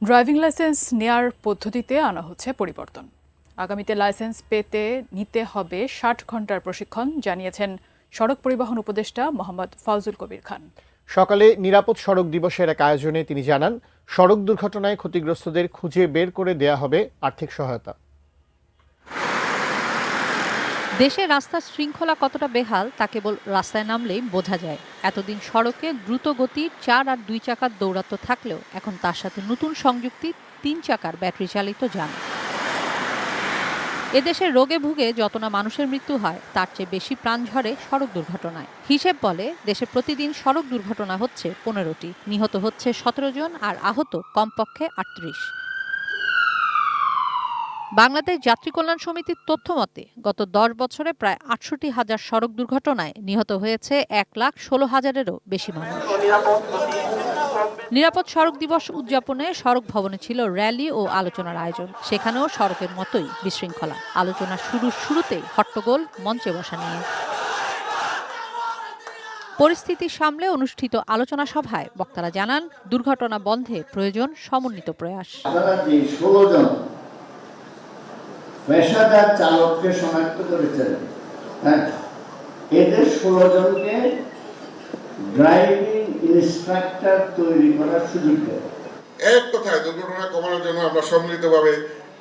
Driving licence নেয়ার পদ্ধতিতে আনা হচ্ছে পরিবর্তন। আগামীতে লাইসেন্স নিতে হবে ৬০ ঘন্টার প্রশিক্ষণ, জানিয়েছেন সড়ক পরিবহন উপদেষ্টা মোহাম্মদ ফাউজুল কবির খান। সকালে নিরাপদ সড়ক দিবসের এক আয়োজনে তিনি জানান, সড়ক দুর্ঘটনায় ক্ষতিগ্রস্তদের খুঁজে বের করে দেয়া হবে আর্থিক সহায়তা। দেশে রাস্তার শৃঙ্খলা কতটা বেহাল তা কেবল রাস্তায় নামলেই বোঝা যায়। এতদিন সড়কে দ্রুত গতির ৪ আর ২ চাকার দৌরাত্ম্য থাকলেও এখন তার সাথে নতুন সংযুক্তি ৩ চাকার ব্যাটারি চালিত যান। এদেশে রোগে ভুগে যত না মানুষের মৃত্যু হয় তার চেয়ে বেশি প্রাণ ঝরে সড়ক দুর্ঘটনায়। হিসেব বলে দেশে প্রতিদিন সড়ক দুর্ঘটনা হচ্ছে ১৫টি, নিহত হচ্ছে ১৭ জন আর আহত কমপক্ষে ৩৮। বাংলাদেশ যাত্রী কল্যাণ সমিতির তথ্য মতে গত ১০ বছরে প্রায় ৬৮,০০০ সড়ক দুর্ঘটনায় নিহত হয়েছে ১,১৬,০০০-এরও বেশি মানুষ। নিরাপদ সড়ক দিবস উদযাপনে সড়ক ভবনে ছিল র্যালি ও আলোচনার আয়োজন। সেখানেও সড়কের মতোই বিশৃঙ্খলা। আলোচনা শুরুতেই হট্টগোল মঞ্চে বসা নিয়ে। পরিস্থিতি সামলে অনুষ্ঠিত আলোচনা সভায় বক্তারা জানান, দুর্ঘটনা বন্ধে প্রয়োজন সমন্বিত প্রয়াস। পেশাদার চালককে শনাক্ত করেছেন, এদের ১৬ জনকে ড্রাইভিং ইনস্ট্রাক্টর তৈরি করার সুযোগ দেয়। এক কথায় দুর্ঘটনা কমানোর জন্য আমরা সম্মিলিতভাবে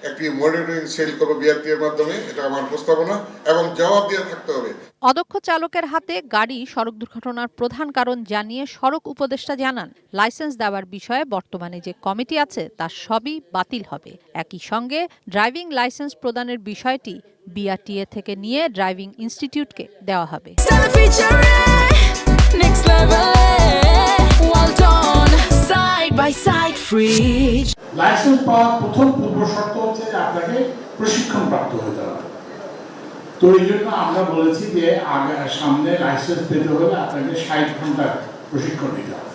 একটি মনিটরিং সেল করব বিআরটি এর মাধ্যমে। এটা আমার প্রস্তাবনা এবং জবাব দিয়ে থাকতে হবে। অদক্ষ চালকের হাতে গাড়ি সড়ক দুর্ঘটনার প্রধান কারণ জানিয়ে সড়ক উপদেষ্টা জানান, লাইসেন্স দেওয়ার বিষয়ে বর্তমানে যে কমিটি আছে তার সবই বাতিল হবে। একই সঙ্গে ড্রাইভিং লাইসেন্স প্রদানের বিষয়টি বিআরটিএ থেকে নিয়ে ড্রাইভিং ইনস্টিটিউটকে দেওয়া হবে। লাইসেন্স পাওয়ার প্রথম পূর্ব শর্ত হচ্ছে যে আপনাকে প্রশিক্ষণ প্রাপ্ত হতে হবে। তো এই জন্য আমরা বলেছি যে সামনে লাইসেন্স পেতে হলে আপনাকে ৬০ ঘন্টার প্রশিক্ষণ নিতে হবে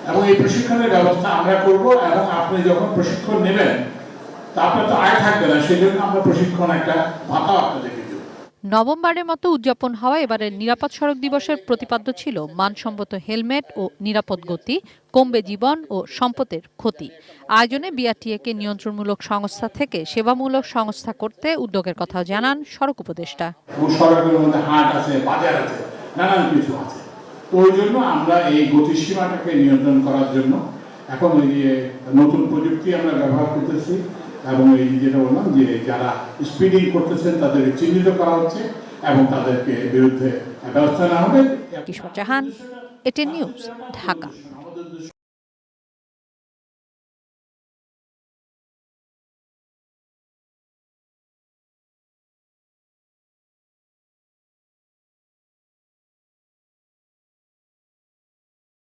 এবং এই প্রশিক্ষণের ব্যবস্থা আমরা করব। এবং আপনি যখন প্রশিক্ষণ নেবেন তা আপনার তো আয় থাকবে না, সেই জন্য আমরা প্রশিক্ষণ একটা ভাতা আপনাদেরকে দেব। নবমবারের মতো উদযাপন হওয়া এবারের নিরাপদ সড়ক দিবসের প্রতিপাদ্য ছিল মানসম্মত হেলমেট ও নিরাপদ গতি, কমবে জীবন ও সম্পদের ক্ষতি। আয়োজনে বিআরটিএকে নিয়ন্ত্রণমূলক সংস্থা থেকে সেবামূলক সংস্থা করতে উদ্যোগের কথাও জানান সড়ক উপদেষ্টা। সড়কের মধ্যে হাট আছে, বাজার আছে, নানান কিছু আছে। তো ওই জন্য আমরা এই গতিসীমাটাকে নিয়ন্ত্রণ করার জন্য এখন ওই যে নতুন প্রযুক্তি আমরা ব্যবহার করতেছি এবং এই যেটা বললাম যে যারা স্পিডিং করতেছেন তাদেরকে চিহ্নিত করা হচ্ছে এবং তাদেরকে বিরুদ্ধে ব্যবস্থা নেওয়া হবে। কিশোর জাহান, এটিএন নিউজ, ঢাকা।